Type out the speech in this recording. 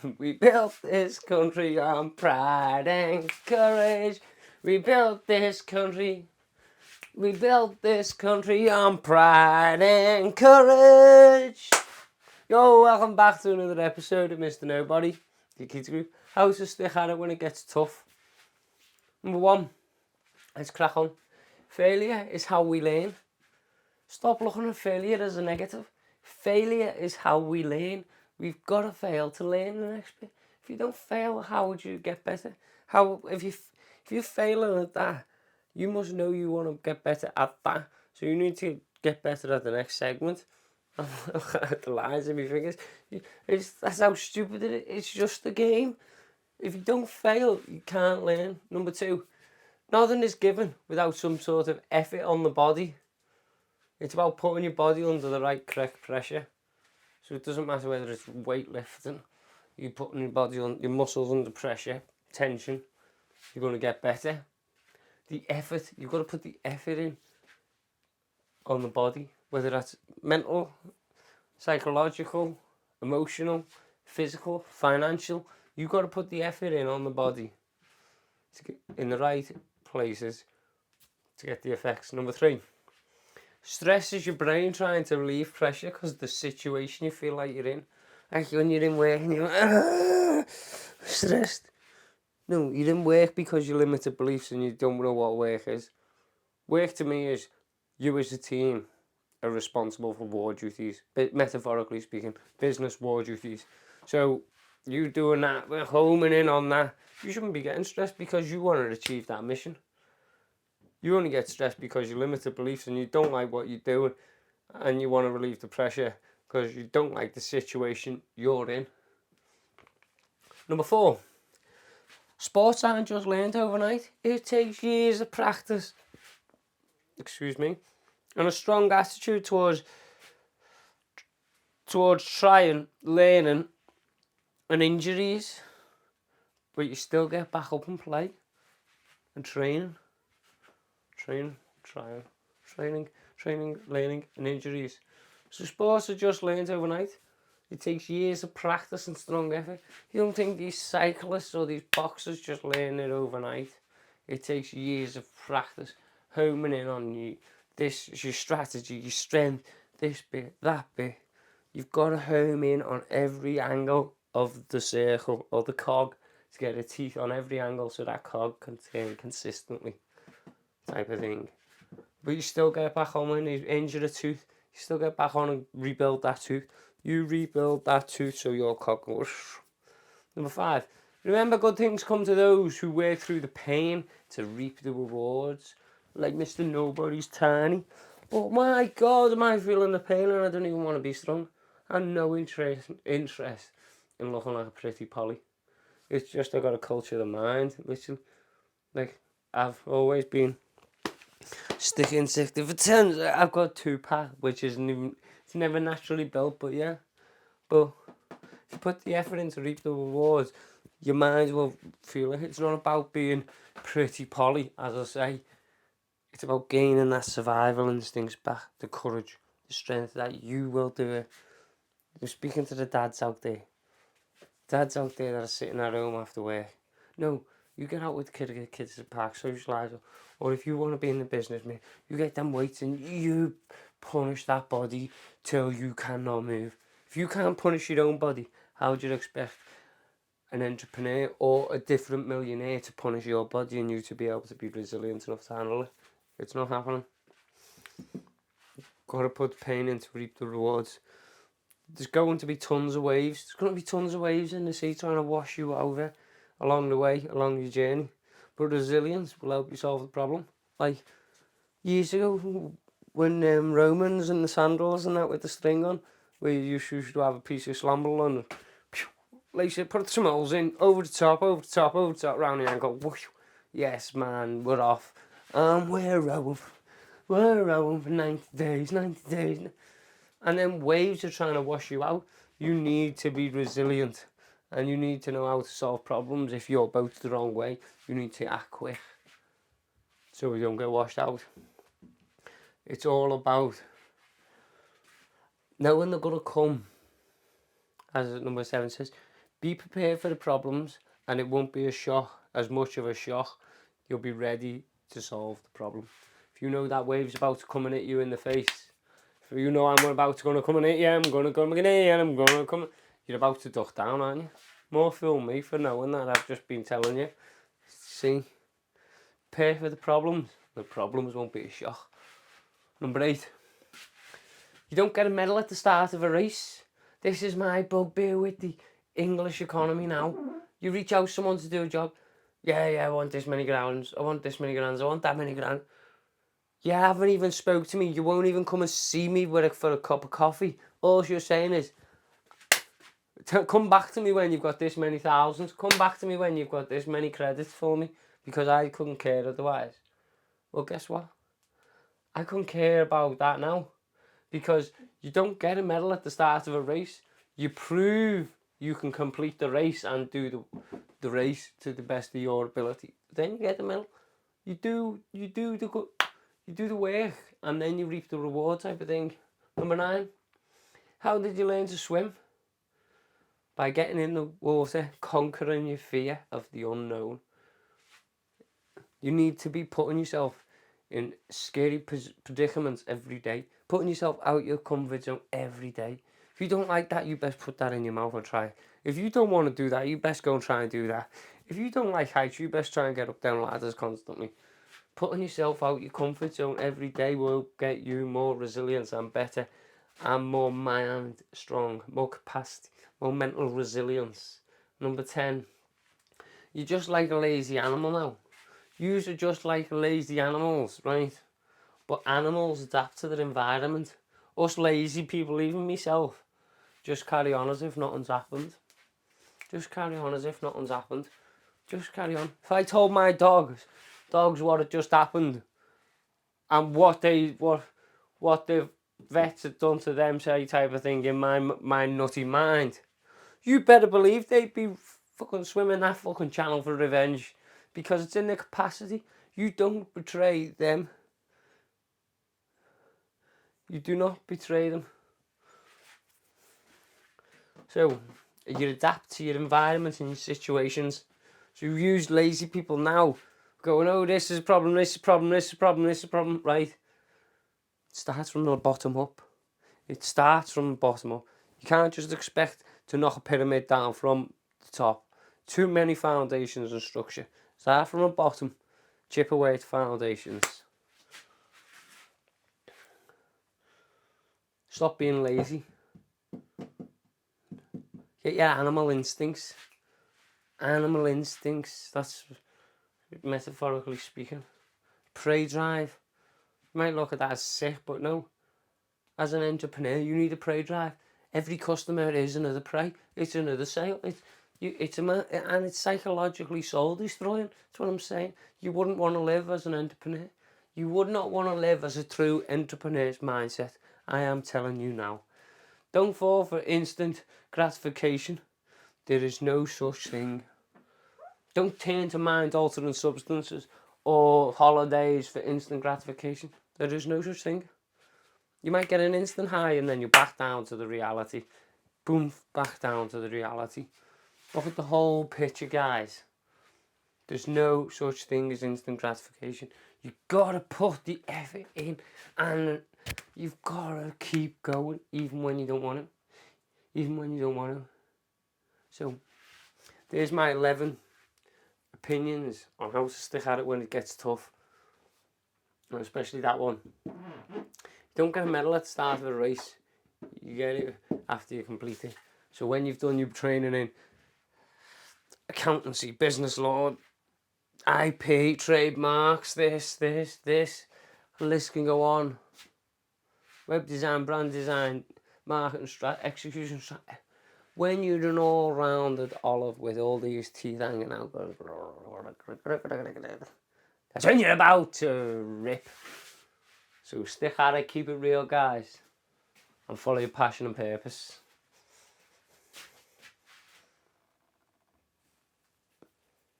We built this country on pride and courage. We built this country. We built this country on pride and courage. Yo, welcome back to another episode of Mr. Nobody, the kids group. How to stick at it when it gets tough. Number one, let's crack on. Failure is how we learn. Stop looking at failure as a negative. Failure is how we learn. We've got to fail to learn the next bit. If you don't fail, how would you get better? If you're failing at that, you must know you want to get better at that. So you need to get better at the next segment. At the lines of my fingers. That's how stupid it is. It's just a game. If you don't fail, you can't learn. Number two, nothing is given without some sort of effort on the body. It's about putting your body under the right correct pressure. So it doesn't matter whether it's weightlifting, you're putting your body on, your muscles under pressure, tension, you're going to get better. The effort, you've got to put the effort in on the body, whether that's mental, psychological, emotional, physical, financial. You've got to put the effort in on the body to get in the right places to get the effects. Number three, stress is your brain trying to relieve pressure because of the situation you feel like you're in. Like when you're in work and you're stressed. No, you're in work because you're limited beliefs and you don't know what work is. Work to me is you as a team are responsible for war duties, metaphorically speaking, business war duties. So you doing that, we're homing in on that. You shouldn't be getting stressed because you want to achieve that mission. You only get stressed because you're limited beliefs and you don't like what you're doing and you want to relieve the pressure because you don't like the situation you're in. Number four, sports aren't just learned overnight. It takes years of practice. And a strong attitude towards trying, learning and injuries. But you still get back up and play and training, learning and injuries. So sports are just learned overnight. It takes years of practice and strong effort. You don't think these cyclists or these boxers just learn it overnight. It takes years of practice, homing in on you. This is your strategy, your strength, this bit, that bit. You've got to home in on every angle of the circle or the cog to get the teeth on every angle so that cog can turn consistently, type of thing. But you still get back on when you injure a tooth. You still get back on and rebuild that tooth. You rebuild that tooth so your cog goes. Number five, remember good things come to those who work through the pain to reap the rewards. Like Mr. Nobody's Tiny. But my God, am I feeling the pain and I don't even want to be strong. I have no interest in looking like a pretty Polly. It's just I've got a culture of the mind, literally. Like, I've always been sticking 60 for 10. I've got 2-pack, which isn't even, it's never naturally built, but yeah. But if you put the effort in to reap the rewards, your mind will feel it. It's not about being pretty Polly, as I say. It's about gaining that survival instincts back, the courage, the strength that you will do it. I'm speaking to the dads out there. Dads out there that are sitting at home after work. No, you get out with the kids at the park, socialise. Or if you want to be in the business, mate, you get them weights and you punish that body till you cannot move. If you can't punish your own body, how do you expect an entrepreneur or a different millionaire to punish your body and you to be able to be resilient enough to handle it? It's not happening. Got to put pain in to reap the rewards. There's going to be tons of waves. There's going to be tons of waves in the sea trying to wash you over along the way, along your journey. But resilience will help you solve the problem. Like years ago, when Romans and the sandals and that with the string on, where you used to have a piece of slamble on, lace it, put some holes in, over the top, round the ankle. Whoosh. Yes, man, we're off. We're rowing for 90 days. And then waves are trying to wash you out. You need to be resilient. And you need to know how to solve problems. If your boat's the wrong way, you need to act quick so you don't get washed out. It's all about knowing they're going to come. As number 7 says, Be prepared for the problems, and it won't be as much of a shock. You'll be ready to solve the problem. If you know that wave's about to come and hit you in the face, if you know I'm about to come and hit you, I'm going to come and hit you, and I'm going to come. You're about to duck down, aren't you? More fool me for knowing that. I've just been telling you. See, prepare for the problems. The problems won't be a shock. Number 8. You don't get a medal at the start of a race. This is my bugbear with the English economy now. You reach out to someone to do a job. Yeah, I want this many grounds. I want this many grounds. I want that many grounds. You haven't even spoke to me. You won't even come and see me for a cup of coffee. All you're saying is, come back to me when you've got this many thousands. Come back to me when you've got this many credits for me, because I couldn't care otherwise. Well, guess what? I couldn't care about that now, because you don't get a medal at the start of a race. You prove you can complete the race and do the race to the best of your ability. Then you get the medal. You do the work, and then you reap the reward, type of thing. Number 9. How did you learn to swim? By getting in the water, conquering your fear of the unknown. You need to be putting yourself in scary predicaments every day. Putting yourself out your comfort zone every day. If you don't like that, you best put that in your mouth and try. If you don't want to do that, you best go and try and do that. If you don't like heights, you best try and get up down ladders constantly. Putting yourself out your comfort zone every day will get you more resilience and better and more mind strong, more capacity, more mental resilience. Number 10. You're just like a lazy animal now. Yous are just like lazy animals, right? But animals adapt to their environment. Us lazy people, even myself, just carry on as if nothing's happened. Just carry on as if nothing's happened. Just carry on. If I told my dogs what had just happened, and what the vets had done to them, say, type of thing, in my nutty mind, you better believe they'd be fucking swimming that fucking channel for revenge, because it's in their capacity. You don't betray them. You do not betray them. So you adapt to your environment and your situations. So you use lazy people now, going, oh, this is a problem, this is a problem, this is a problem, this is a problem, right? It starts from the bottom up. It starts from the bottom up. You can't just expect to knock a pyramid down from the top. Too many foundations and structure. Start from the bottom, chip away at foundations. Stop being lazy. Get your animal instincts. Animal instincts, that's metaphorically speaking. Prey drive. You might look at that as sick, but no. As an entrepreneur, you need a prey drive. Every customer is another prey. It's another sale. And it's psychologically soul destroying. That's what I'm saying. You wouldn't want to live as an entrepreneur. You would not want to live as a true entrepreneur's mindset. I am telling you now. Don't fall for instant gratification. There is no such thing. Don't turn to mind-altering substances or holidays for instant gratification. There is no such thing. You might get an instant high and then you back down to the reality. Boom, back down to the reality. Look at the whole picture, guys. There's no such thing as instant gratification. You've got to put the effort in, and you've got to keep going even when you don't want to. Even when you don't want to. So, there's my 11 opinions on how to stick at it when it gets tough. And especially that one. You don't get a medal at the start of a race. You get it after you complete it. So when you've done your training in accountancy, business law, IP, trademarks, this, the list can go on. Web design, brand design, marketing execution strategy. When you're an all-rounded olive with all these teeth hanging out, that's when you're about to rip. So stick at it, keep it real, guys, and follow your passion and purpose.